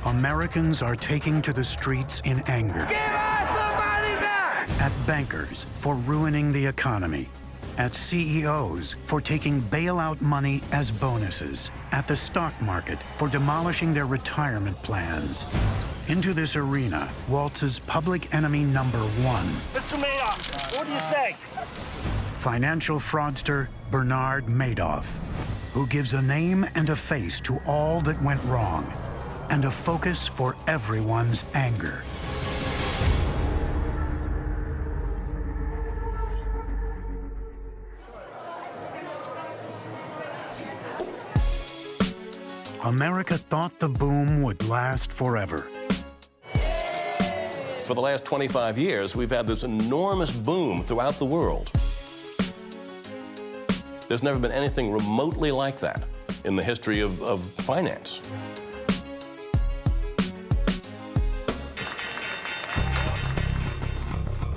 Americans are taking to the streets in anger. Give us the money back! At bankers for ruining the economy. At CEOs for taking bailout money as bonuses. At the stock market for demolishing their retirement plans. Into this arena waltzes public enemy number one. Mr. Madoff, what do you say? Financial fraudster Bernard Madoff, who gives a name and a face to all that went wrong, and a focus for everyone's anger. America thought the boom would last forever. For the last 25 years, we've had this enormous boom throughout the world. There's never been anything remotely like that in the history of finance.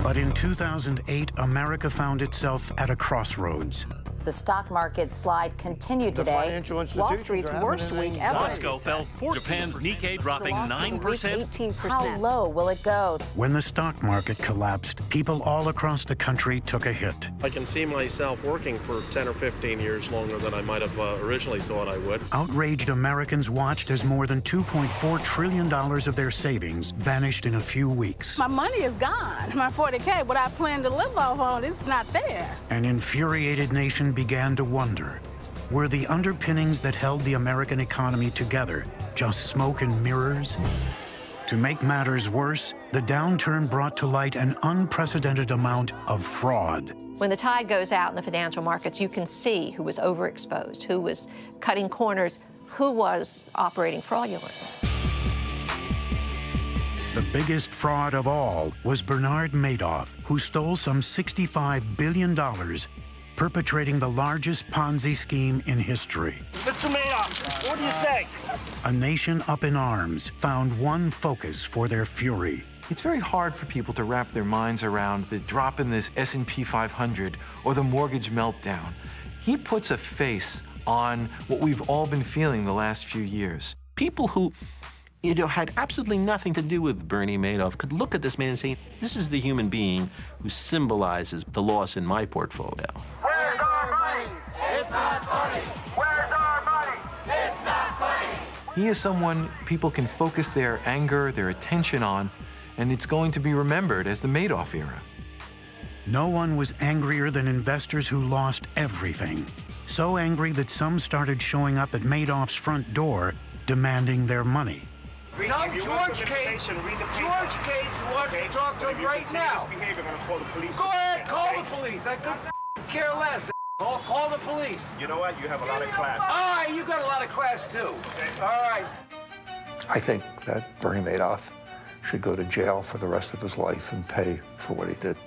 But in 2008, America found itself at a crossroads. The stock market slide continued today. Wall Street's worst week ever. Moscow fell 4%. Japan's Nikkei dropping 9%. 18%. How low will it go? When the stock market collapsed, people all across the country took a hit. I can see myself working for 10 or 15 years longer than I might have originally thought I would. Outraged Americans watched as more than $2.4 trillion of their savings vanished in a few weeks. My money is gone. My 40K, what I plan to live off on, is not there. An infuriated nation began to wonder, were the underpinnings that held the American economy together just smoke and mirrors? To make matters worse, the downturn brought to light an unprecedented amount of fraud. When the tide goes out in the financial markets, you can see who was overexposed, who was cutting corners, who was operating fraudulently. The biggest fraud of all was Bernard Madoff, who stole some $65 billion, perpetrating the largest Ponzi scheme in history. Mr. Madoff, what do you say? A nation up in arms found one focus for their fury. It's very hard for people to wrap their minds around the drop in this S&P 500 or the mortgage meltdown. He puts a face on what we've all been feeling the last few years. People who, had absolutely nothing to do with Bernie Madoff could look at this man and say, this is the human being who symbolizes the loss in my portfolio. Where's our money? It's not funny. Where's our money? It's not funny. He is someone people can focus their anger, their attention on, and it's going to be remembered as the Madoff era. No one was angrier than investors who lost everything. So angry that some started showing up at Madoff's front door demanding their money. Tell George Cates wants to talk to him right now. Go ahead, call the police. I couldn't care less. Call the police. You know what? You have a lot of class. All right, you got a lot of class, too. All right. I think that Bernie Madoff should go to jail for the rest of his life and pay for what he did.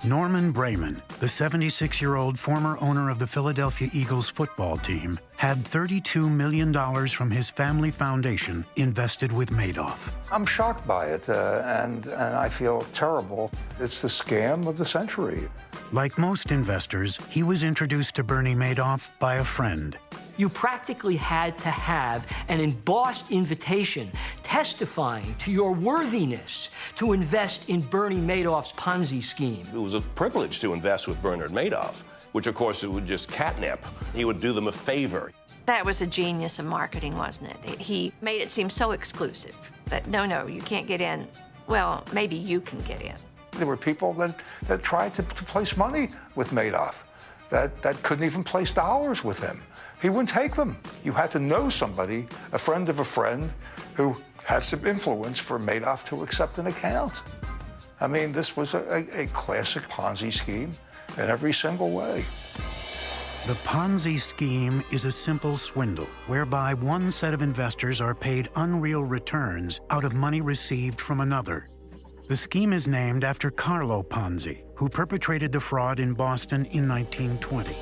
Norman Brayman, the 76-year-old former owner of the Philadelphia Eagles football team, had $32 million from his family foundation invested with Madoff. I'm shocked by it, and I feel terrible. It's the scam of the century. Like most investors, he was introduced to Bernie Madoff by a friend. You practically had to have an embossed invitation testifying to your worthiness to invest in Bernie Madoff's Ponzi scheme. It was a privilege to invest with Bernard Madoff, which, of course, it would just catnip. He would do them a favor. That was a genius of marketing, wasn't it? He made it seem so exclusive that, no, you can't get in. Well, maybe you can get in. There were people that tried to place money with Madoff that couldn't even place dollars with him. He wouldn't take them. You had to know somebody, a friend of a friend, who had some influence for Madoff to accept an account. I mean, this was a classic Ponzi scheme in every single way. The Ponzi scheme is a simple swindle whereby one set of investors are paid unreal returns out of money received from another. The scheme is named after Carlo Ponzi, who perpetrated the fraud in Boston in 1920.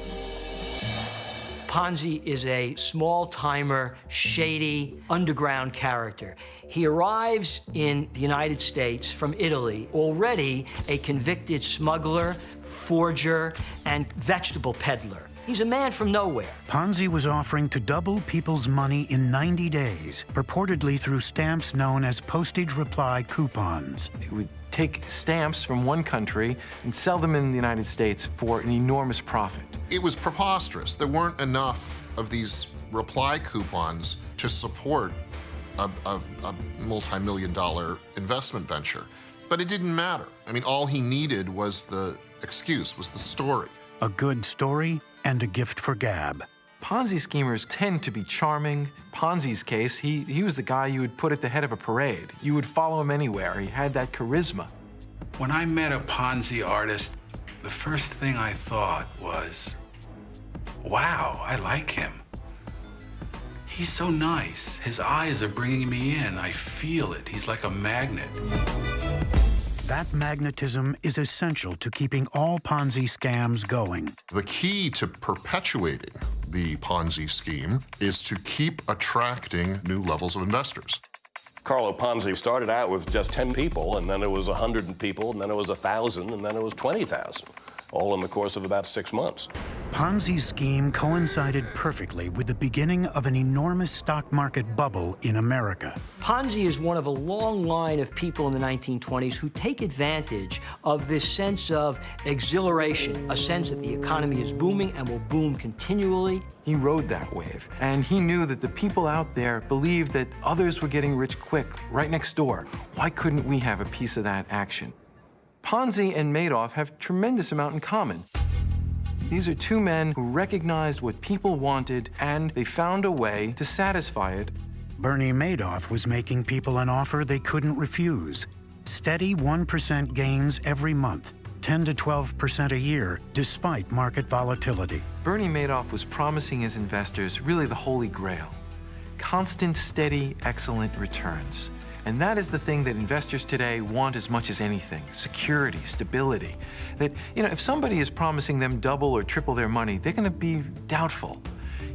Ponzi is a small-timer, shady, underground character. He arrives in the United States from Italy, already a convicted smuggler, forger, and vegetable peddler. He's a man from nowhere. Ponzi was offering to double people's money in 90 days, purportedly through stamps known as postage reply coupons. It would take stamps from one country and sell them in the United States for an enormous profit. It was preposterous. There weren't enough of these reply coupons to support a multi-million-dollar investment venture. But it didn't matter. I mean, all he needed was the excuse, was the story. A good story and a gift for gab. Ponzi schemers tend to be charming. Ponzi's case, he was the guy you would put at the head of a parade. You would follow him anywhere. He had that charisma. When I met a Ponzi artist, the first thing I thought was, wow, I like him. He's so nice. His eyes are bringing me in. I feel it. He's like a magnet. That magnetism is essential to keeping all Ponzi scams going. The key to perpetuating the Ponzi scheme is to keep attracting new levels of investors. Carlo Ponzi started out with just 10 people, and then it was 100 people, and then it was 1,000, and then it was 20,000, all in the course of about 6 months. Ponzi's scheme coincided perfectly with the beginning of an enormous stock market bubble in America. Ponzi is one of a long line of people in the 1920s who take advantage of this sense of exhilaration, a sense that the economy is booming and will boom continually. He rode that wave, and he knew that the people out there believed that others were getting rich quick, right next door. Why couldn't we have a piece of that action? Ponzi and Madoff have a tremendous amount in common. These are two men who recognized what people wanted, and they found a way to satisfy it. Bernie Madoff was making people an offer they couldn't refuse. Steady 1% gains every month, 10 to 12% a year, despite market volatility. Bernie Madoff was promising his investors really the holy grail: constant, steady, excellent returns. And that is the thing that investors today want as much as anything: security, stability. That, if somebody is promising them double or triple their money, they're going to be doubtful.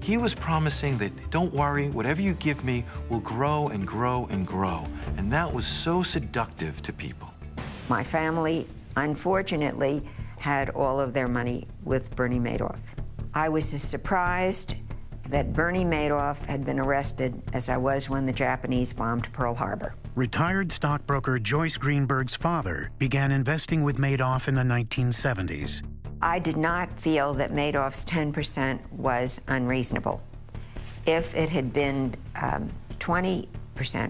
He was promising that, don't worry, whatever you give me will grow and grow and grow. And that was so seductive to people. My family, unfortunately, had all of their money with Bernie Madoff. I was as surprised that Bernie Madoff had been arrested as I was when the Japanese bombed Pearl Harbor. Retired stockbroker Joyce Greenberg's father began investing with Madoff in the 1970s. I did not feel that Madoff's 10% was unreasonable. If it had been 20%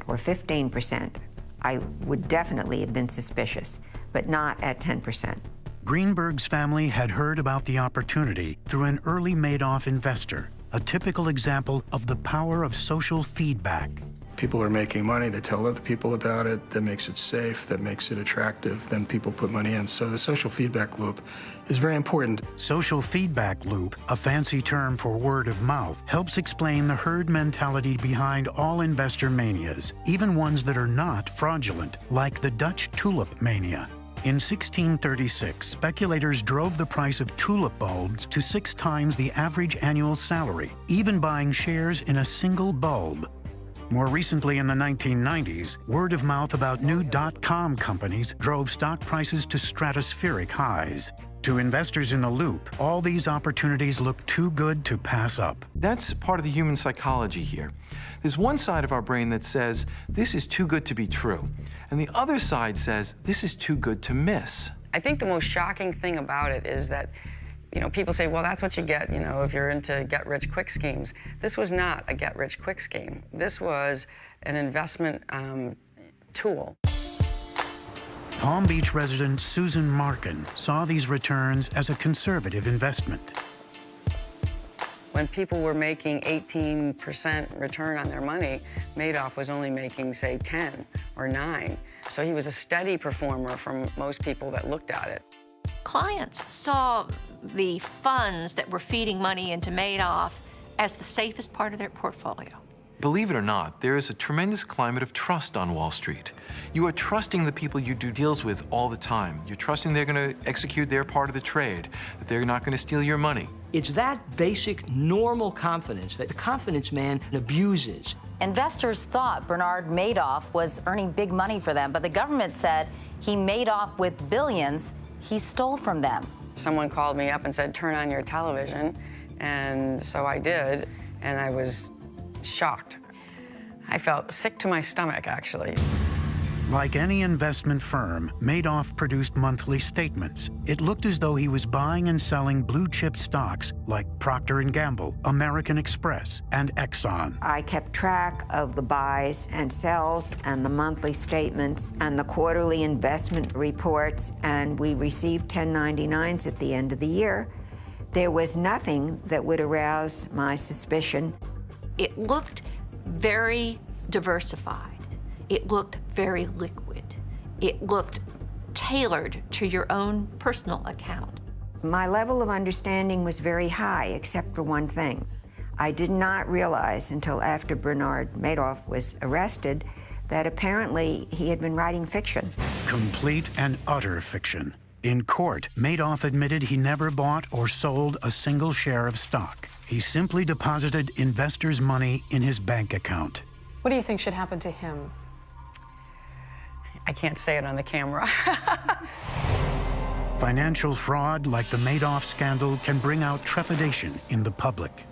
or 15%, I would definitely have been suspicious, but not at 10%. Greenberg's family had heard about the opportunity through an early Madoff investor, a typical example of the power of social feedback. People are making money, they tell other people about it, that makes it safe, that makes it attractive, then people put money in. So the social feedback loop is very important. Social feedback loop, a fancy term for word of mouth, helps explain the herd mentality behind all investor manias, even ones that are not fraudulent, like the Dutch tulip mania. In 1636, speculators drove the price of tulip bulbs to 6 times the average annual salary, even buying shares in a single bulb. More recently, in the 1990s, word of mouth about new .com companies drove stock prices to stratospheric highs. To investors in the loop, all these opportunities look too good to pass up. That's part of the human psychology here. There's one side of our brain that says, this is too good to be true. And the other side says, this is too good to miss. I think the most shocking thing about it is that, people say, well, that's what you get, if you're into get-rich-quick schemes. This was not a get-rich-quick scheme. This was an investment tool. Palm Beach resident Susan Markin saw these returns as a conservative investment. When people were making 18% return on their money, Madoff was only making, say, 10 or 9. So he was a steady performer from most people that looked at it. Clients saw the funds that were feeding money into Madoff as the safest part of their portfolio. Believe it or not, there is a tremendous climate of trust on Wall Street. You are trusting the people you do deals with all the time. You're trusting they're going to execute their part of the trade, that they're not going to steal your money. It's that basic, normal confidence that the confidence man abuses. Investors thought Bernard Madoff was earning big money for them, but the government said he made off with billions he stole from them. Someone called me up and said, turn on your television, And so I did, and I was shocked. I felt sick to my stomach, actually. Like any investment firm, Madoff produced monthly statements. It looked as though he was buying and selling blue-chip stocks like Procter & Gamble, American Express, and Exxon. I kept track of the buys and sells and the monthly statements and the quarterly investment reports, and we received 1099s at the end of the year. There was nothing that would arouse my suspicion. It looked very diversified. It looked very liquid. It looked tailored to your own personal account. My level of understanding was very high, except for one thing. I did not realize until after Bernard Madoff was arrested that apparently he had been writing fiction. Complete and utter fiction. In court, Madoff admitted he never bought or sold a single share of stock. He simply deposited investors' money in his bank account. What do you think should happen to him? I can't say it on the camera. Financial fraud like the Madoff scandal can bring out trepidation in the public.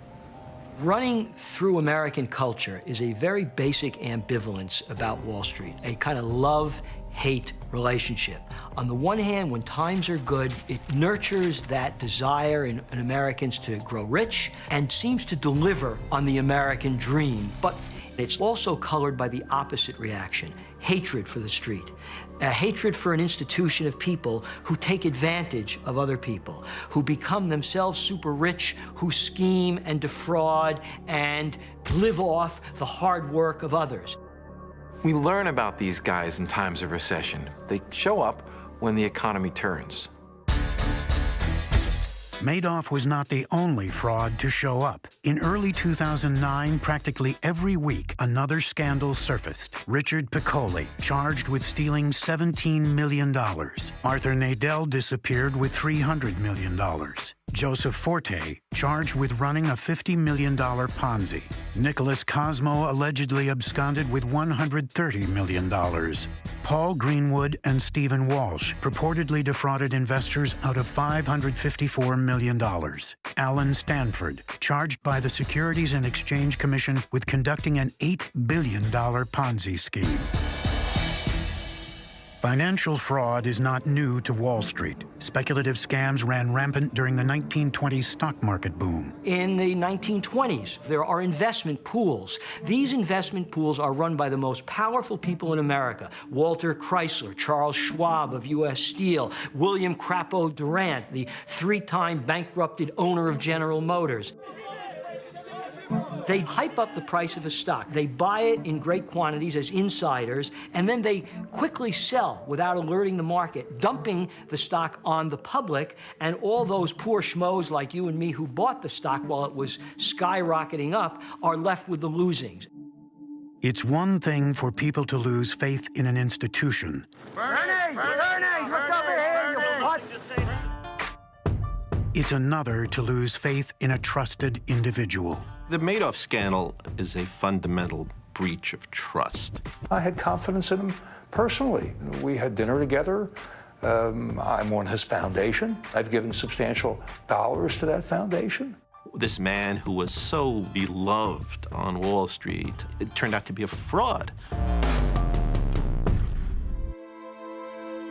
Running through American culture is a very basic ambivalence about Wall Street, a kind of love-hate relationship. On the one hand, when times are good, it nurtures that desire in Americans to grow rich and seems to deliver on the American dream. But it's also colored by the opposite reaction, hatred for the street, hatred for an institution of people who take advantage of other people, who become themselves super rich, who scheme and defraud and live off the hard work of others. We learn about these guys in times of recession. They show up when the economy turns. Madoff was not the only fraud to show up. In early 2009, practically every week, another scandal surfaced. Richard Piccoli, charged with stealing $17 million. Arthur Nadel disappeared with $300 million. Joseph Forte, charged with running a $50 million Ponzi. Nicholas Cosmo allegedly absconded with $130 million. Paul Greenwood and Stephen Walsh purportedly defrauded investors out of $554 million. Alan Stanford, charged by the Securities and Exchange Commission with conducting an $8 billion Ponzi scheme. Financial fraud is not new to Wall Street. Speculative scams ran rampant during the 1920s stock market boom. In the 1920s, there are investment pools. These investment pools are run by the most powerful people in America. Walter Chrysler, Charles Schwab of U.S. Steel, William Crapo Durant, the three-time bankrupted owner of General Motors. They hype up the price of a stock. They buy it in great quantities as insiders, and then they quickly sell without alerting the market, dumping the stock on the public, and all those poor schmoes like you and me who bought the stock while it was skyrocketing up are left with the losings. It's one thing for people to lose faith in an institution. Bernie, look over here, you what? It's another to lose faith in a trusted individual. The Madoff scandal is a fundamental breach of trust. I had confidence in him personally. We had dinner together. I'm on his foundation. I've given substantial dollars to that foundation. This man who was so beloved on Wall Street, it turned out to be a fraud.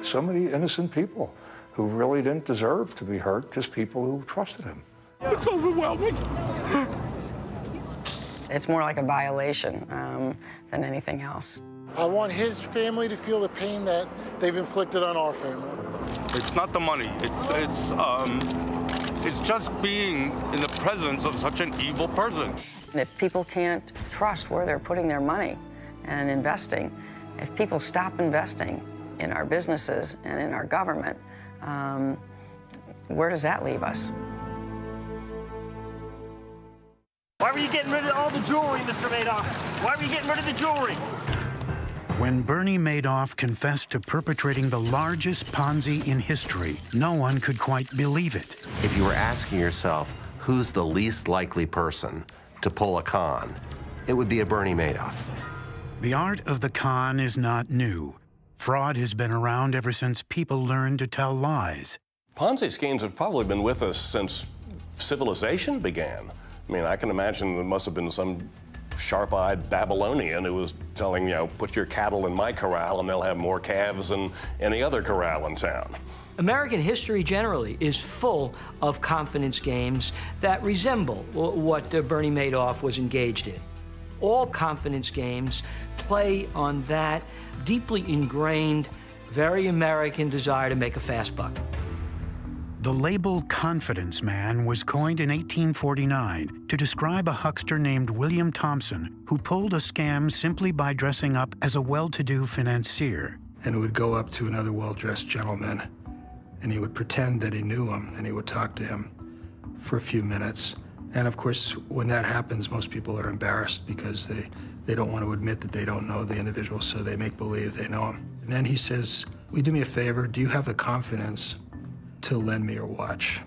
So many innocent people who really didn't deserve to be hurt, just people who trusted him. It's overwhelming. It's more like a violation than anything else. I want his family to feel the pain that they've inflicted on our family. It's not the money. It's just being in the presence of such an evil person. And if people can't trust where they're putting their money and investing, if people stop investing in our businesses and in our government, where does that leave us? Why were you getting rid of all the jewelry, Mr. Madoff? Why were you getting rid of the jewelry? When Bernie Madoff confessed to perpetrating the largest Ponzi in history, no one could quite believe it. If you were asking yourself, who's the least likely person to pull a con, it would be a Bernie Madoff. The art of the con is not new. Fraud has been around ever since people learned to tell lies. Ponzi schemes have probably been with us since civilization began. I mean, I can imagine there must have been some sharp-eyed Babylonian who was telling, you know, put your cattle in my corral and they'll have more calves than any other corral in town. American history generally is full of confidence games that resemble what Bernie Madoff was engaged in. All confidence games play on that deeply ingrained, very American desire to make a fast buck. The label confidence man was coined in 1849 to describe a huckster named William Thompson who pulled a scam simply by dressing up as a well-to-do financier. And would go up to another well-dressed gentleman, and he would pretend that he knew him, and he would talk to him for a few minutes. And of course, when that happens, most people are embarrassed because they don't want to admit that they don't know the individual, so they make believe they know him. And then he says, will you do me a favor? Do you have the confidence to lend me your watch?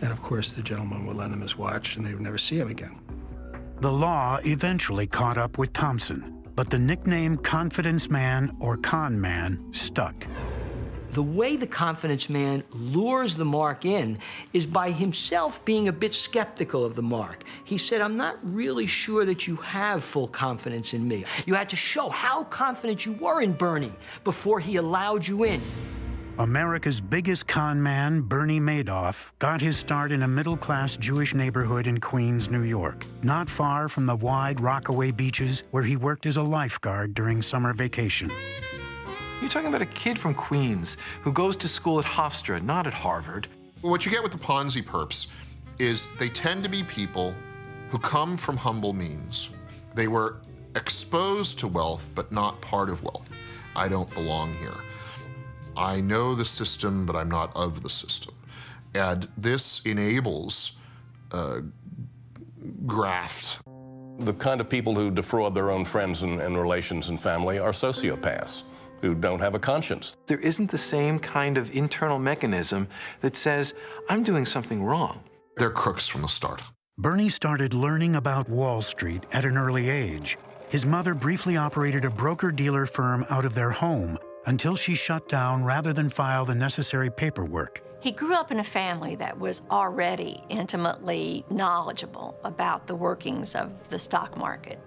And of course, the gentleman would lend him his watch, and they would never see him again. The law eventually caught up with Thompson, but the nickname confidence man or con man stuck. The way the confidence man lures the mark in is by himself being a bit skeptical of the mark. He said, I'm not really sure that you have full confidence in me. You had to show how confident you were in Bernie before he allowed you in. America's biggest con man, Bernie Madoff, got his start in a middle-class Jewish neighborhood in Queens, New York, not far from the wide Rockaway beaches where he worked as a lifeguard during summer vacation. You're talking about a kid from Queens who goes to school at Hofstra, not at Harvard. What you get with the Ponzi perps is they tend to be people who come from humble means. They were exposed to wealth, but not part of wealth. I don't belong here. I know the system, but I'm not of the system. And this enables graft. The kind of people who defraud their own friends and relations and family are sociopaths who don't have a conscience. There isn't the same kind of internal mechanism that says, I'm doing something wrong. They're crooks from the start. Bernie started learning about Wall Street at an early age. His mother briefly operated a broker-dealer firm out of their home until she shut down rather than file the necessary paperwork. He grew up in a family that was already intimately knowledgeable about the workings of the stock market,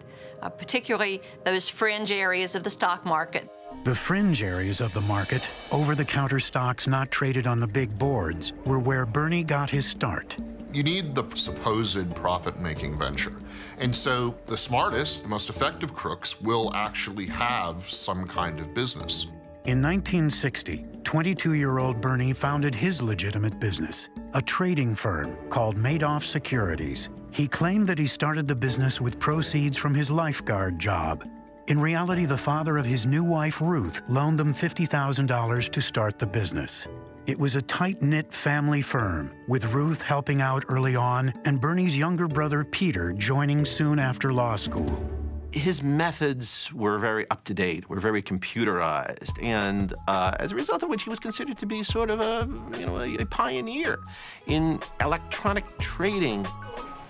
particularly those fringe areas of the stock market. The fringe areas of the market, over-the-counter stocks not traded on the big boards, were where Bernie got his start. You need the supposed profit-making venture. And so the smartest, the most effective crooks will actually have some kind of business. In 1960, 22-year-old Bernie founded his legitimate business, a trading firm called Madoff Securities. He claimed that he started the business with proceeds from his lifeguard job. In reality, the father of his new wife, Ruth, loaned them $50,000 to start the business. It was a tight-knit family firm, with Ruth helping out early on and Bernie's younger brother, Peter, joining soon after law school. His methods were very up-to-date, were very computerized, and as a result of which he was considered to be sort of a pioneer in electronic trading.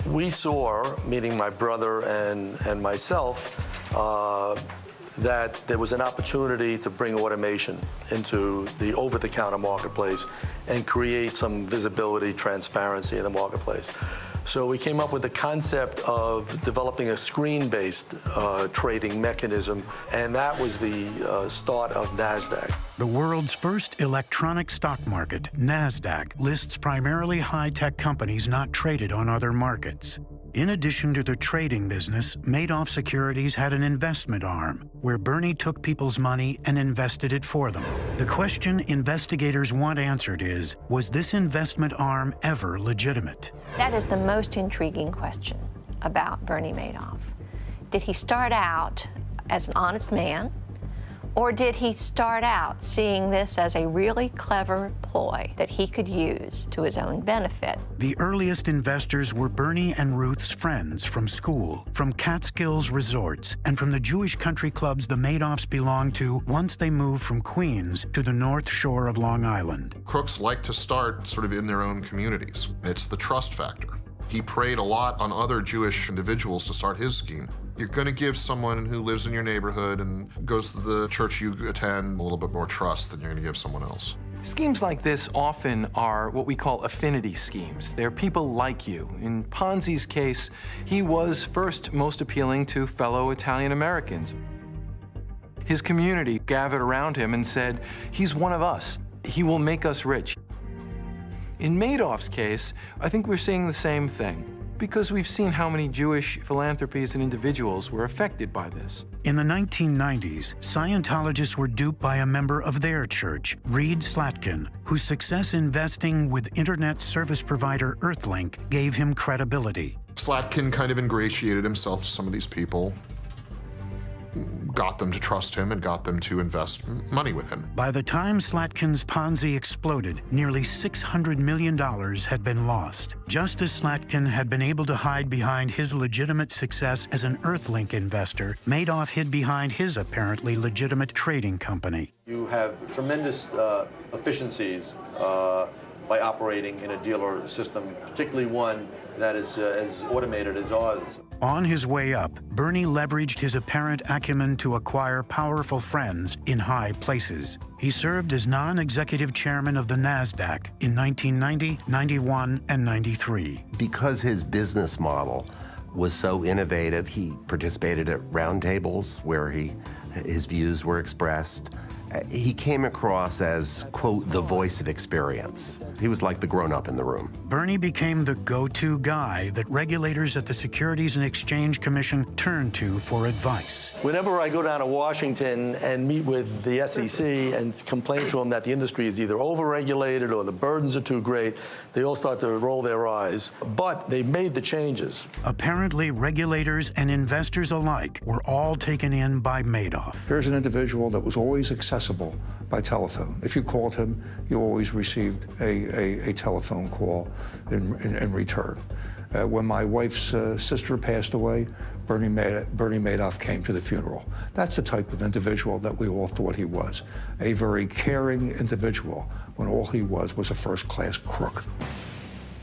We saw, meaning my brother and myself, that there was an opportunity to bring automation into the over-the-counter marketplace and create some visibility, transparency in the marketplace. So we came up with the concept of developing a screen-based trading mechanism, and that was the start of NASDAQ. The world's first electronic stock market, NASDAQ, lists primarily high-tech companies not traded on other markets. In addition to the trading business, Madoff Securities had an investment arm where Bernie took people's money and invested it for them. The question investigators want answered is, was this investment arm ever legitimate? That is the most intriguing question about Bernie Madoff. Did he start out as an honest man, or did he start out seeing this as a really clever ploy that he could use to his own benefit? The earliest investors were Bernie and Ruth's friends from school, from Catskills resorts, and from the Jewish country clubs the Madoffs belonged to once they moved from Queens to the North Shore of Long Island. Crooks like to start sort of in their own communities. It's the trust factor. He preyed a lot on other Jewish individuals to start his scheme. You're going to give someone who lives in your neighborhood and goes to the church you attend a little bit more trust than you're going to give someone else. Schemes like this often are what we call affinity schemes. They're people like you. In Ponzi's case, he was first most appealing to fellow Italian Americans. His community gathered around him and said, he's one of us. He will make us rich. In Madoff's case, I think we're seeing the same thing, because we've seen how many Jewish philanthropies and individuals were affected by this. In the 1990s, Scientologists were duped by a member of their church, Reed Slatkin, whose success investing with internet service provider Earthlink gave him credibility. Slatkin kind of ingratiated himself to some of these people, got them to trust him and got them to invest money with him. By the time Slatkin's Ponzi exploded, nearly $600 million had been lost. Just as Slatkin had been able to hide behind his legitimate success as an Earthlink investor, Madoff hid behind his apparently legitimate trading company. You have tremendous efficiencies by operating in a dealer system, particularly one that is as automated as ours. On his way up, Bernie leveraged his apparent acumen to acquire powerful friends in high places. He served as non-executive chairman of the NASDAQ in 1990, 91, and 93. Because his business model was so innovative, he participated at roundtables where his views were expressed. He came across as, quote, the voice of experience. He was like the grown-up in the room. Bernie became the go-to guy that regulators at the Securities and Exchange Commission turned to for advice. Whenever I go down to Washington and meet with the SEC and complain to them that the industry is either overregulated or the burdens are too great, they all start to roll their eyes. But they made the changes. Apparently, regulators and investors alike were all taken in by Madoff. Here's an individual that was always accessible by telephone. If you called him, you always received a telephone call in return. When my wife's sister passed away, Bernie Madoff came to the funeral. That's the type of individual that we all thought he was. A very caring individual when all he was a first-class crook.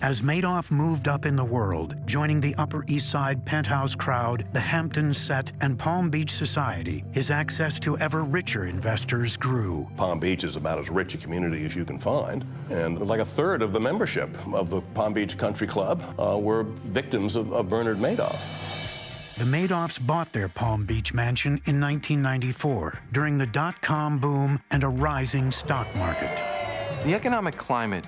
As Madoff moved up in the world, joining the Upper East Side penthouse crowd, the Hamptons set, and Palm Beach society, his access to ever richer investors grew. Palm Beach is about as rich a community as you can find, and like a third of the membership of the Palm Beach Country Club were victims of Bernard Madoff. The Madoffs bought their Palm Beach mansion in 1994 during the dot-com boom and a rising stock market. The economic climate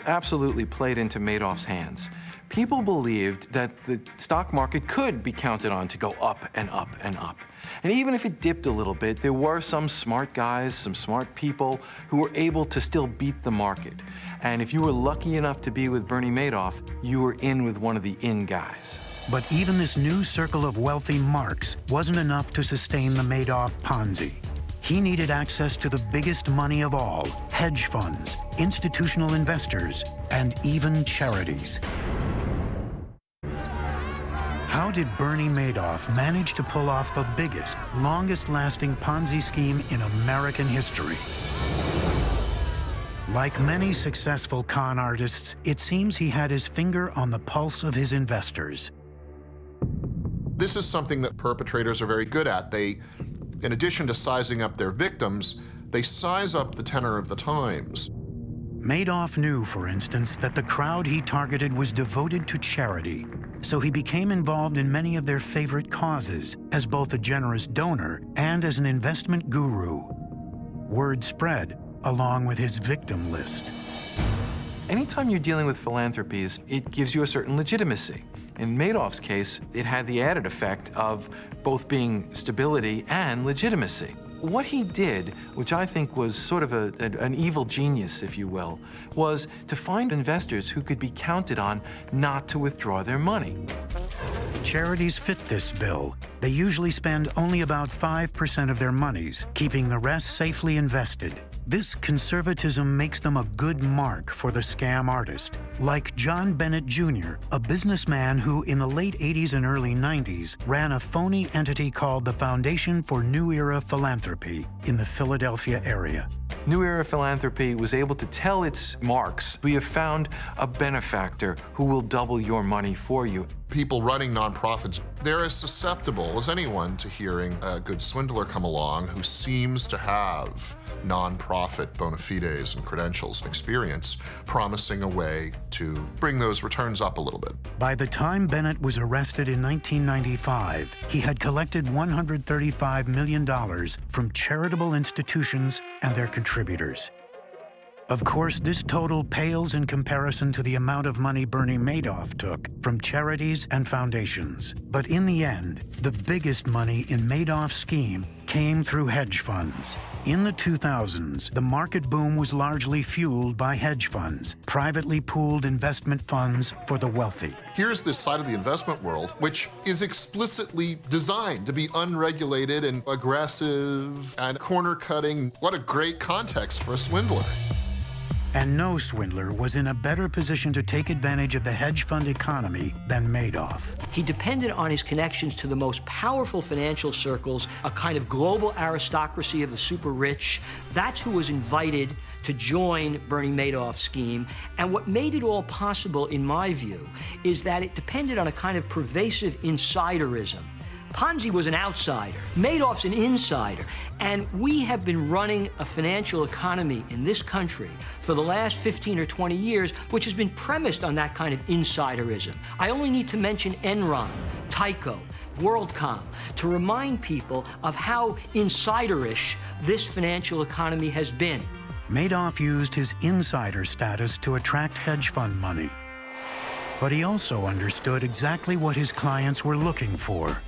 absolutely played into Madoff's hands. People believed that the stock market could be counted on to go up and up and up. And even if it dipped a little bit, there were some smart guys, some smart people who were able to still beat the market. And if you were lucky enough to be with Bernie Madoff, you were in with one of the in guys. But even this new circle of wealthy marks wasn't enough to sustain the Madoff Ponzi. He needed access to the biggest money of all, hedge funds, institutional investors, and even charities. How did Bernie Madoff manage to pull off the biggest, longest-lasting Ponzi scheme in American history? Like many successful con artists, it seems he had his finger on the pulse of his investors. This is something that perpetrators are very good at. They, in addition to sizing up their victims, they size up the tenor of the times. Madoff knew, for instance, that the crowd he targeted was devoted to charity, so he became involved in many of their favorite causes as both a generous donor and as an investment guru. Word spread, along with his victim list. Anytime you're dealing with philanthropies, it gives you a certain legitimacy. In Madoff's case, it had the added effect of both being stability and legitimacy. What he did, which I think was sort of an evil genius, if you will, was to find investors who could be counted on not to withdraw their money. Charities fit this bill. They usually spend only about 5% of their monies, keeping the rest safely invested. This conservatism makes them a good mark for the scam artist, like John Bennett Jr., a businessman who in the late 80s and early 90s ran a phony entity called the Foundation for New Era Philanthropy in the Philadelphia area. New Era Philanthropy was able to tell its marks, we have found a benefactor who will double your money for you. People running nonprofits, they're as susceptible as anyone to hearing a good swindler come along who seems to have nonprofit bona fides and credentials and experience, promising a way to bring those returns up a little bit. By the time Bennett was arrested in 1995, he had collected $135 million from charitable institutions and their contributors. Of course, this total pales in comparison to the amount of money Bernie Madoff took from charities and foundations. But in the end, the biggest money in Madoff's scheme came through hedge funds. In the 2000s, the market boom was largely fueled by hedge funds, privately pooled investment funds for the wealthy. Here's this side of the investment world, which is explicitly designed to be unregulated and aggressive and corner-cutting. What a great context for a swindler. And no swindler was in a better position to take advantage of the hedge fund economy than Madoff. He depended on his connections to the most powerful financial circles, a kind of global aristocracy of the super rich. That's who was invited to join Bernie Madoff's scheme. And what made it all possible, in my view, is that it depended on a kind of pervasive insiderism. Ponzi was an outsider. Madoff's an insider. And we have been running a financial economy in this country for the last 15 or 20 years, which has been premised on that kind of insiderism. I only need to mention Enron, Tyco, WorldCom to remind people of how insiderish this financial economy has been. Madoff used his insider status to attract hedge fund money. But he also understood exactly what his clients were looking for.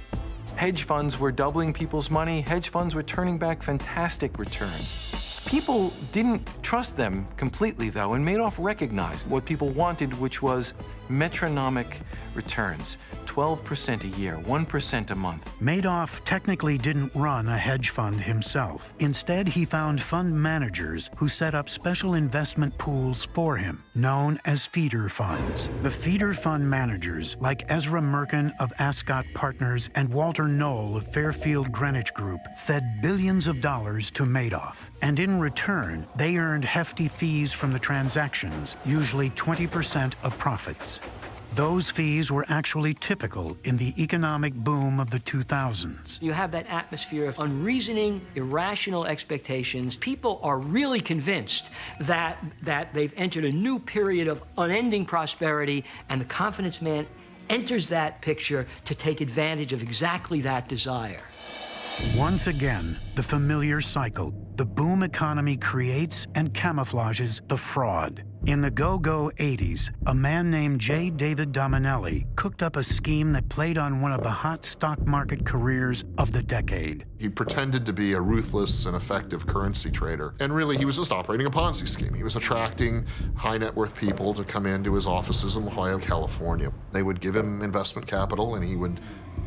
Hedge funds were doubling people's money. Hedge funds were turning back fantastic returns. People didn't trust them completely, though, and Madoff recognized what people wanted, which was metronomic returns. 12% a year, 1% a month. Madoff technically didn't run a hedge fund himself. Instead, he found fund managers who set up special investment pools for him, known as feeder funds. The feeder fund managers, like Ezra Merkin of Ascot Partners and Walter Knoll of Fairfield Greenwich Group, fed billions of dollars to Madoff. And in return, they earned hefty fees from the transactions, usually 20% of profits. Those fees were actually typical in the economic boom of the 2000s. You have that atmosphere of unreasoning, irrational expectations. People are really convinced that they've entered a new period of unending prosperity, and the confidence man enters that picture to take advantage of exactly that desire. Once again, the familiar cycle. The boom economy creates and camouflages the fraud. In the go-go 80s, a man named J. David Dominelli cooked up a scheme that played on one of the hot stock market careers of the decade. He pretended to be a ruthless and effective currency trader, and really he was just operating a Ponzi scheme. He was attracting high net worth people to come into his offices in La Jolla, California. They would give him investment capital, and he would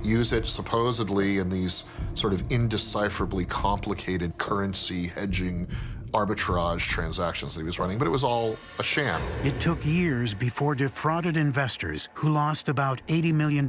use it supposedly in these sort of indecipherably complicated currency hedging arbitrage transactions that he was running, but it was all a sham. It took years before defrauded investors, who lost about $80 million,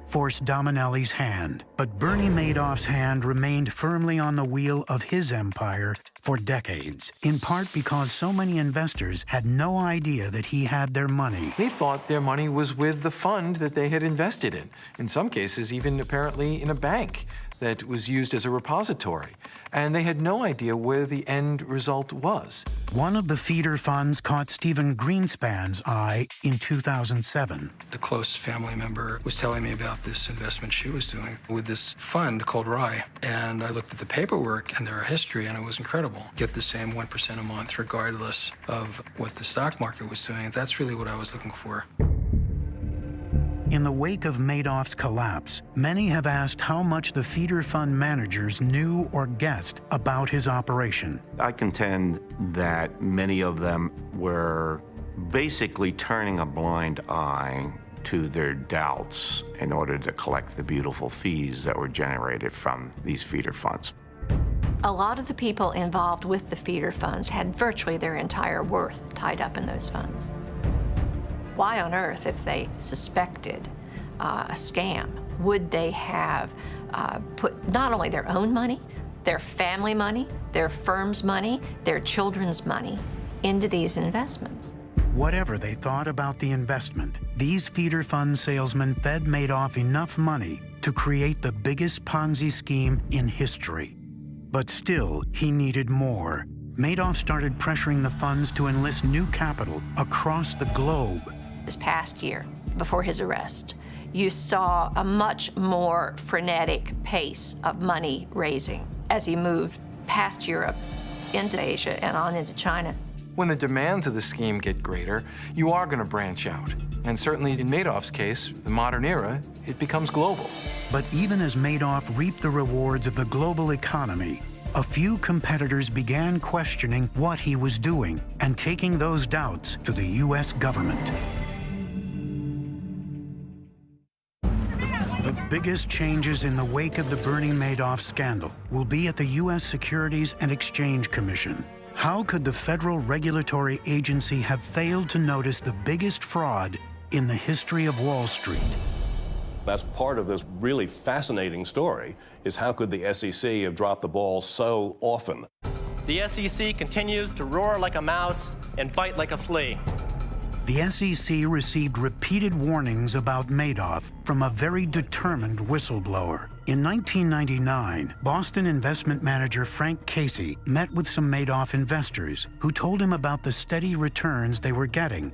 forced Dominelli's hand. But Bernie Madoff's hand remained firmly on the wheel of his empire for decades, in part because so many investors had no idea that he had their money. They thought their money was with the fund that they had invested in some cases even apparently in a bank that was used as a repository. And they had no idea where the end result was. One of the feeder funds caught Stephen Greenspan's eye in 2007. The close family member was telling me about this investment she was doing with this fund called Rye. And I looked at the paperwork and their history, and it was incredible. Get the same 1% a month regardless of what the stock market was doing. That's really what I was looking for. In the wake of Madoff's collapse, many have asked how much the feeder fund managers knew or guessed about his operation. I contend that many of them were basically turning a blind eye to their doubts in order to collect the beautiful fees that were generated from these feeder funds. A lot of the people involved with the feeder funds had virtually their entire worth tied up in those funds. Why on earth, if they suspected a scam, would they have put not only their own money, their family money, their firm's money, their children's money into these investments? Whatever they thought about the investment, these feeder fund salesmen fed Madoff enough money to create the biggest Ponzi scheme in history. But still, he needed more. Madoff started pressuring the funds to enlist new capital across the globe. This past year, before his arrest, you saw a much more frenetic pace of money raising as he moved past Europe into Asia and on into China. When the demands of the scheme get greater, you are going to branch out. And certainly in Madoff's case, the modern era, it becomes global. But even as Madoff reaped the rewards of the global economy, a few competitors began questioning what he was doing and taking those doubts to the U.S. government. The biggest changes in the wake of the Bernie Madoff scandal will be at the U.S. Securities and Exchange Commission. How could the federal regulatory agency have failed to notice the biggest fraud in the history of Wall Street? That's part of this really fascinating story, is how could the SEC have dropped the ball so often? The SEC continues to roar like a mouse and bite like a flea. The SEC received repeated warnings about Madoff from a very determined whistleblower. In 1999, Boston investment manager Frank Casey met with some Madoff investors who told him about the steady returns they were getting.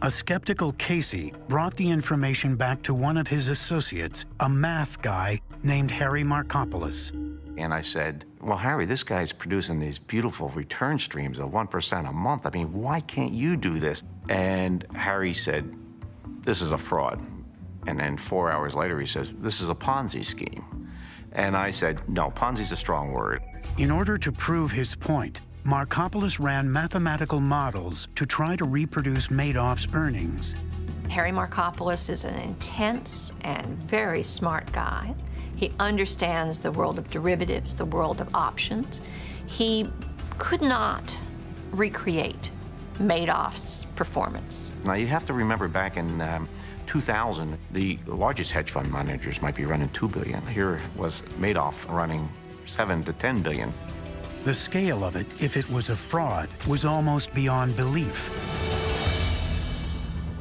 A skeptical Casey brought the information back to one of his associates, a math guy named Harry Markopolos. And I said, well, Harry, this guy's producing these beautiful return streams of 1% a month. I mean, why can't you do this? And Harry said, this is a fraud. And then 4 hours later, he says, this is a Ponzi scheme. And I said, no, Ponzi's a strong word. In order to prove his point, Markopolos ran mathematical models to try to reproduce Madoff's earnings. Harry Markopolos is an intense and very smart guy. He understands the world of derivatives, the world of options. He could not recreate Madoff's performance. Now, you have to remember back in 2000, the largest hedge fund managers might be running $2 billion. Here was Madoff running $7 to $10 billion. The scale of it, if it was a fraud, was almost beyond belief.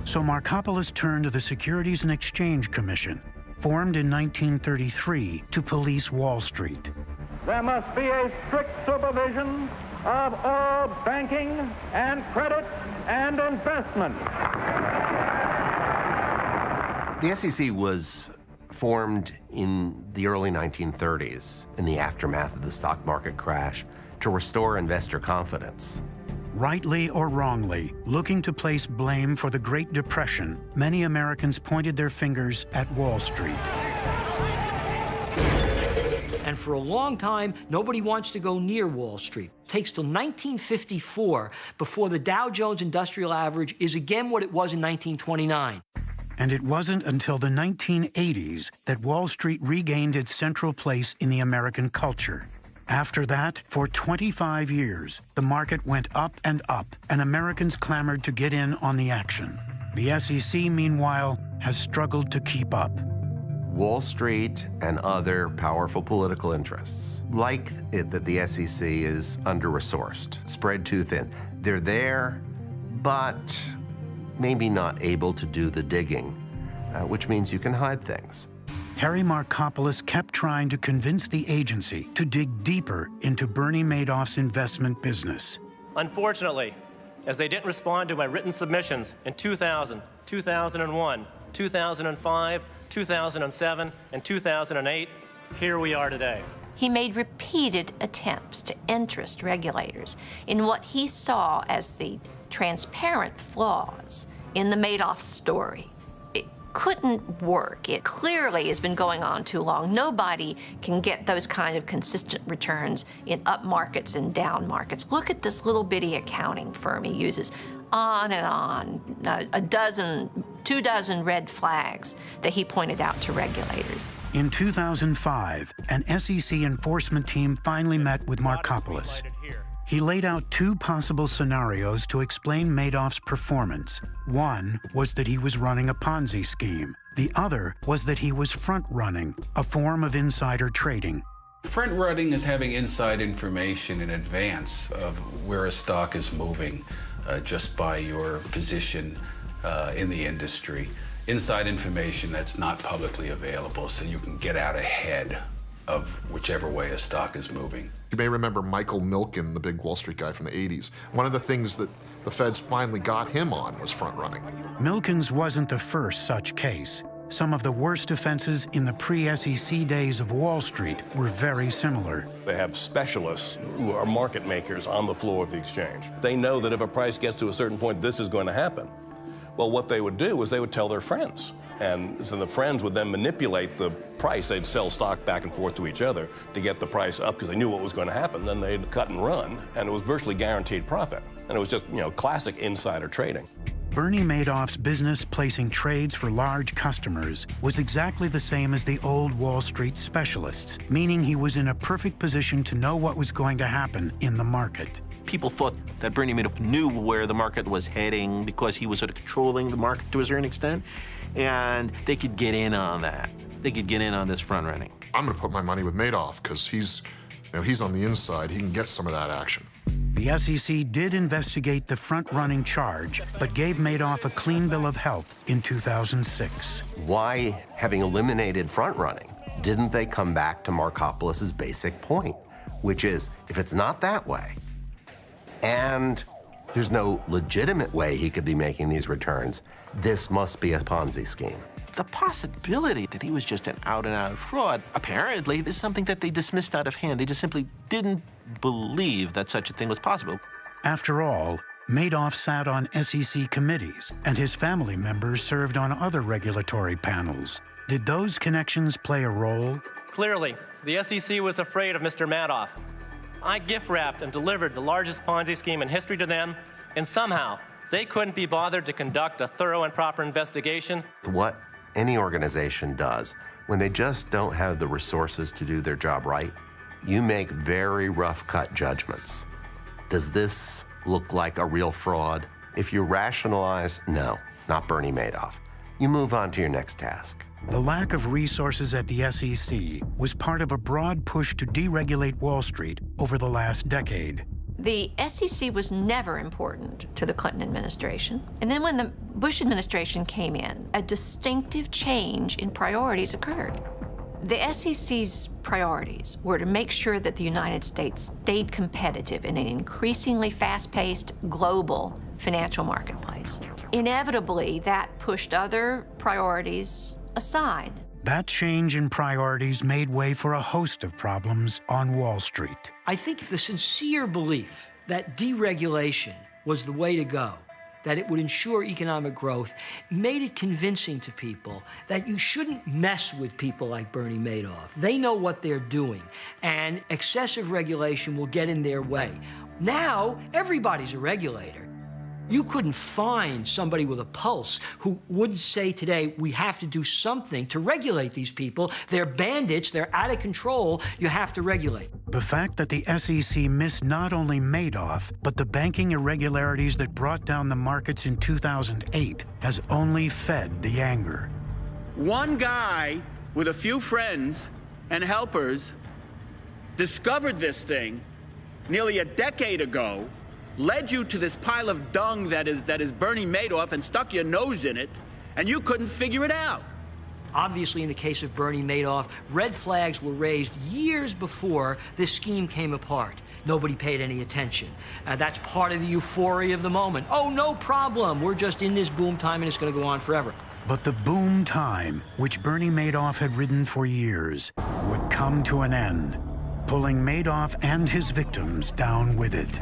So Markopolos turned to the Securities and Exchange Commission, formed in 1933 to police Wall Street. There must be a strict supervision of all banking and credit and investment. The SEC was formed in the early 1930s in the aftermath of the stock market crash to restore investor confidence. Rightly or wrongly, looking to place blame for the Great Depression, many Americans pointed their fingers at Wall Street. And for a long time, nobody wants to go near Wall Street. It takes till 1954 before the Dow Jones Industrial Average is again what it was in 1929. And it wasn't until the 1980s that Wall Street regained its central place in the American culture. After that, for 25 years, the market went up, and Americans clamored to get in on the action. The SEC, meanwhile, has struggled to keep up. Wall Street and other powerful political interests like it that the SEC is under-resourced, spread too thin. They're there, but maybe not able to do the digging, which means you can hide things. Harry Markopolos kept trying to convince the agency to dig deeper into Bernie Madoff's investment business. Unfortunately, as they didn't respond to my written submissions in 2000, 2001, 2005, 2007, and 2008, here we are today. He made repeated attempts to interest regulators in what he saw as the transparent flaws in the Madoff story. It couldn't work. It clearly has been going on too long. Nobody can get those kind of consistent returns in up markets and down markets. Look at this little bitty accounting firm he uses. On and on, 24 red flags that he pointed out to regulators. In 2005, an SEC enforcement team finally met with Markopolos. He laid out two possible scenarios to explain Madoff's performance. One was that he was running a Ponzi scheme. The other was that he was front-running, a form of insider trading. Front-running is having inside information in advance of where a stock is moving. just by your position in the industry. Inside information that's not publicly available, so you can get out ahead of whichever way a stock is moving. You may remember Michael Milken, the big Wall Street guy from the 80s. One of the things that the feds finally got him on was front running. Milken's wasn't the first such case. Some of the worst offenses in the pre-SEC days of Wall Street were very similar. They have specialists who are market makers on the floor of the exchange. They know that if a price gets to a certain point, this is going to happen. Well, what they would do is they would tell their friends. And so the friends would then manipulate the price. They'd sell stock back and forth to each other to get the price up because they knew what was going to happen. Then they'd cut and run, and it was virtually guaranteed profit. And it was just, classic insider trading. Bernie Madoff's business placing trades for large customers was exactly the same as the old Wall Street specialists, meaning he was in a perfect position to know what was going to happen in the market. People thought that Bernie Madoff knew where the market was heading because he was sort of controlling the market to a certain extent, and they could get in on that. They could get in on this front running. I'm going to put my money with Madoff because he's on the inside. He can get some of that action. The SEC did investigate the front-running charge, but gave Madoff a clean bill of health in 2006. Why, having eliminated front running, didn't they come back to Markopoulos's basic point, which is, if it's not that way, and there's no legitimate way he could be making these returns, this must be a Ponzi scheme. The possibility that he was just an out-and-out fraud, apparently, is something that they dismissed out of hand. They just simply didn't believe that such a thing was possible. After all, Madoff sat on SEC committees, and his family members served on other regulatory panels. Did those connections play a role? Clearly, the SEC was afraid of Mr. Madoff. I gift-wrapped and delivered the largest Ponzi scheme in history to them, and somehow they couldn't be bothered to conduct a thorough and proper investigation. What any organization does, when they just don't have the resources to do their job right, you make very rough-cut judgments. Does this look like a real fraud? If you rationalize, no, not Bernie Madoff. You move on to your next task. The lack of resources at the SEC was part of a broad push to deregulate Wall Street over the last decade. The SEC was never important to the Clinton administration. And then when the Bush administration came in, a distinctive change in priorities occurred. The SEC's priorities were to make sure that the United States stayed competitive in an increasingly fast-paced global financial marketplace. Inevitably, that pushed other priorities aside. That change in priorities made way for a host of problems on Wall Street. I think the sincere belief that deregulation was the way to go, that it would ensure economic growth, made it convincing to people that you shouldn't mess with people like Bernie Madoff. They know what they're doing, and excessive regulation will get in their way. Now, everybody's a regulator. You couldn't find somebody with a pulse who wouldn't say today, we have to do something to regulate these people. They're bandits, they're out of control, you have to regulate. The fact that the SEC missed not only Madoff, but the banking irregularities that brought down the markets in 2008 has only fed the anger. One guy with a few friends and helpers discovered this thing nearly a decade ago, led you to this pile of dung that is Bernie Madoff, and stuck your nose in it, and you couldn't figure it out. Obviously, in the case of Bernie Madoff, red flags were raised years before this scheme came apart. Nobody paid any attention. That's part of the euphoria of the moment. Oh, no problem. We're just in this boom time, and it's going to go on forever. But the boom time, which Bernie Madoff had ridden for years, would come to an end, pulling Madoff and his victims down with it.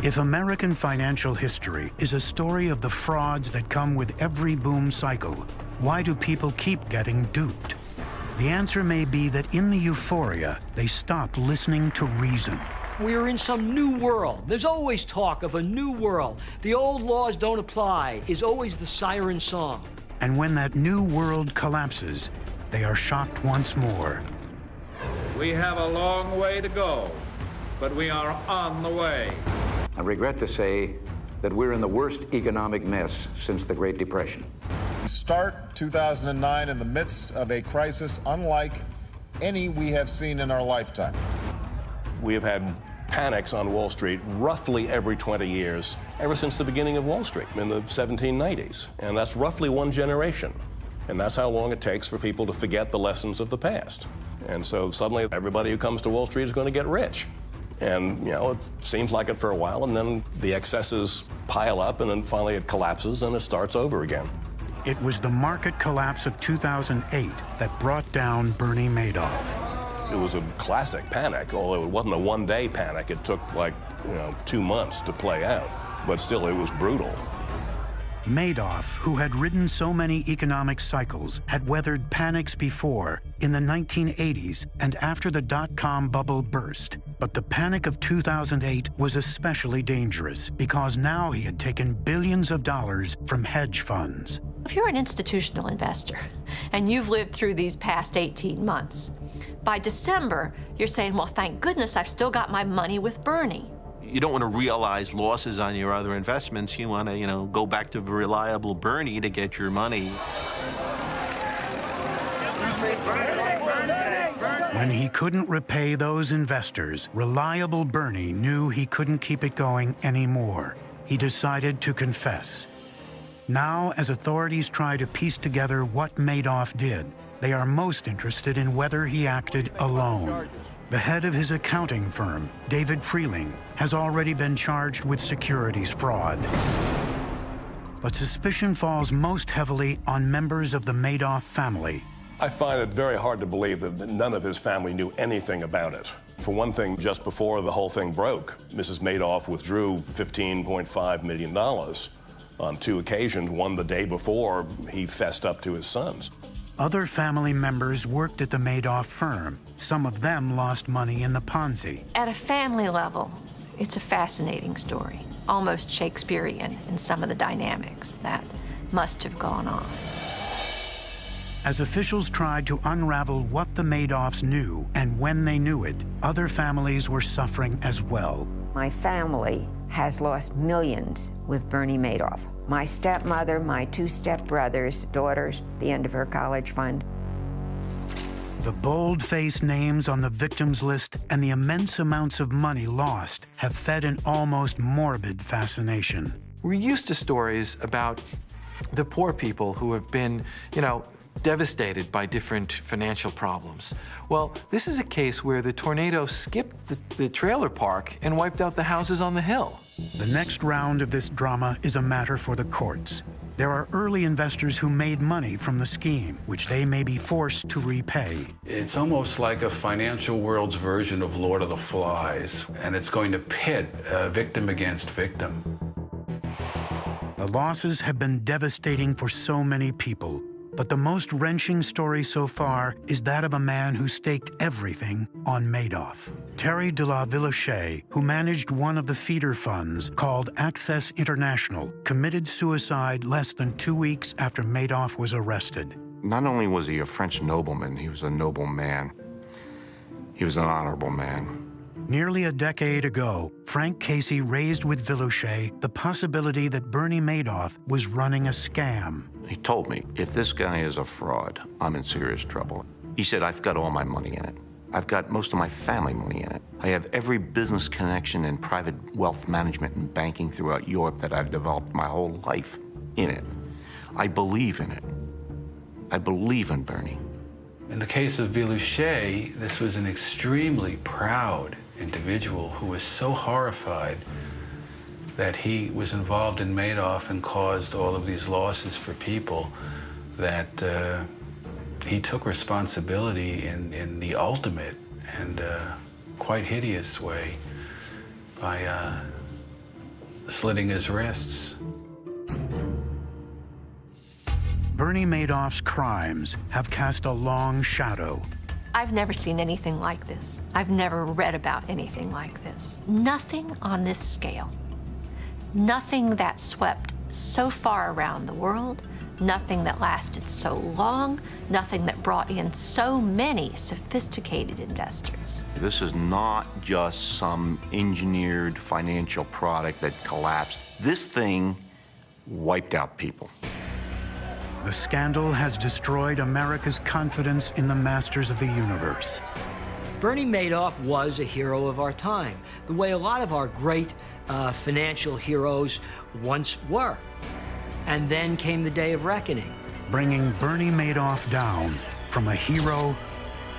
If American financial history is a story of the frauds that come with every boom cycle, why do people keep getting duped? The answer may be that in the euphoria, they stop listening to reason. We're in some new world. There's always talk of a new world. The old laws don't apply is always the siren song. And when that new world collapses, they are shocked once more. We have a long way to go, but we are on the way. I regret to say that we're in the worst economic mess since the Great Depression. We start 2009 in the midst of a crisis unlike any we have seen in our lifetime. We have had panics on Wall Street roughly every 20 years, ever since the beginning of Wall Street in the 1790s. And that's roughly one generation. And that's how long it takes for people to forget the lessons of the past. And so suddenly everybody who comes to Wall Street is going to get rich. And, you know, it seems like it for a while, and then the excesses pile up, and then finally it collapses, and it starts over again. It was the market collapse of 2008 that brought down Bernie Madoff. It was a classic panic, although it wasn't a one-day panic. It took, like, 2 months to play out. But still, it was brutal. Madoff, who had ridden so many economic cycles, had weathered panics before, in the 1980s and after the dot-com bubble burst. But the panic of 2008 was especially dangerous because now he had taken billions of dollars from hedge funds. If you're an institutional investor and you've lived through these past 18 months, by December, you're saying, well, thank goodness I've still got my money with Bernie. You don't want to realize losses on your other investments. You want to, go back to reliable Bernie to get your money. When he couldn't repay those investors, reliable Bernie knew he couldn't keep it going anymore. He decided to confess. Now, as authorities try to piece together what Madoff did, they are most interested in whether he acted alone. The head of his accounting firm, David Freeling, has already been charged with securities fraud. But suspicion falls most heavily on members of the Madoff family. I find it very hard to believe that none of his family knew anything about it. For one thing, just before the whole thing broke, Mrs. Madoff withdrew $15.5 million on 2 occasions, one the day before he fessed up to his sons. Other family members worked at the Madoff firm. Some of them lost money in the Ponzi. At a family level, it's a fascinating story, almost Shakespearean in some of the dynamics that must have gone on. As officials tried to unravel what the Madoffs knew and when they knew it, other families were suffering as well. My family has lost millions with Bernie Madoff. My stepmother, my 2 stepbrothers, daughters, the end of her college fund. The bold-faced names on the victims list and the immense amounts of money lost have fed an almost morbid fascination. We're used to stories about the poor people who have been, devastated by different financial problems. Well, this is a case where the tornado skipped the trailer park and wiped out the houses on the hill. The next round of this drama is a matter for the courts. There are early investors who made money from the scheme, which they may be forced to repay. It's almost like a financial world's version of Lord of the Flies, and it's going to pit victim against victim. The losses have been devastating for so many people. But the most wrenching story so far is that of a man who staked everything on Madoff. Terry de la Villechais, who managed one of the feeder funds called Access International, committed suicide less than 2 weeks after Madoff was arrested. Not only was he a French nobleman, he was a noble man. He was an honorable man. Nearly a decade ago, Frank Casey raised with Villechais the possibility that Bernie Madoff was running a scam. He told me, if this guy is a fraud, I'm in serious trouble. He said, I've got all my money in it. I've got most of my family money in it. I have every business connection in private wealth management and banking throughout Europe that I've developed my whole life in it. I believe in it. I believe in Bernie. In the case of Villechais, this was an extremely proud individual who was so horrified that he was involved in Madoff and caused all of these losses for people that he took responsibility in the ultimate and quite hideous way by slitting his wrists. Bernie Madoff's crimes have cast a long shadow. I've never seen anything like this. I've never read about anything like this. Nothing on this scale. Nothing that swept so far around the world, nothing that lasted so long, nothing that brought in so many sophisticated investors. This is not just some engineered financial product that collapsed. This thing wiped out people. The scandal has destroyed America's confidence in the masters of the universe. Bernie Madoff was a hero of our time, the way a lot of our great financial heroes once were. And then came the day of reckoning. Bringing Bernie Madoff down from a hero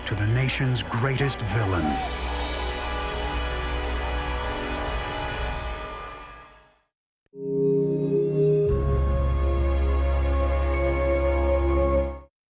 to the nation's greatest villain.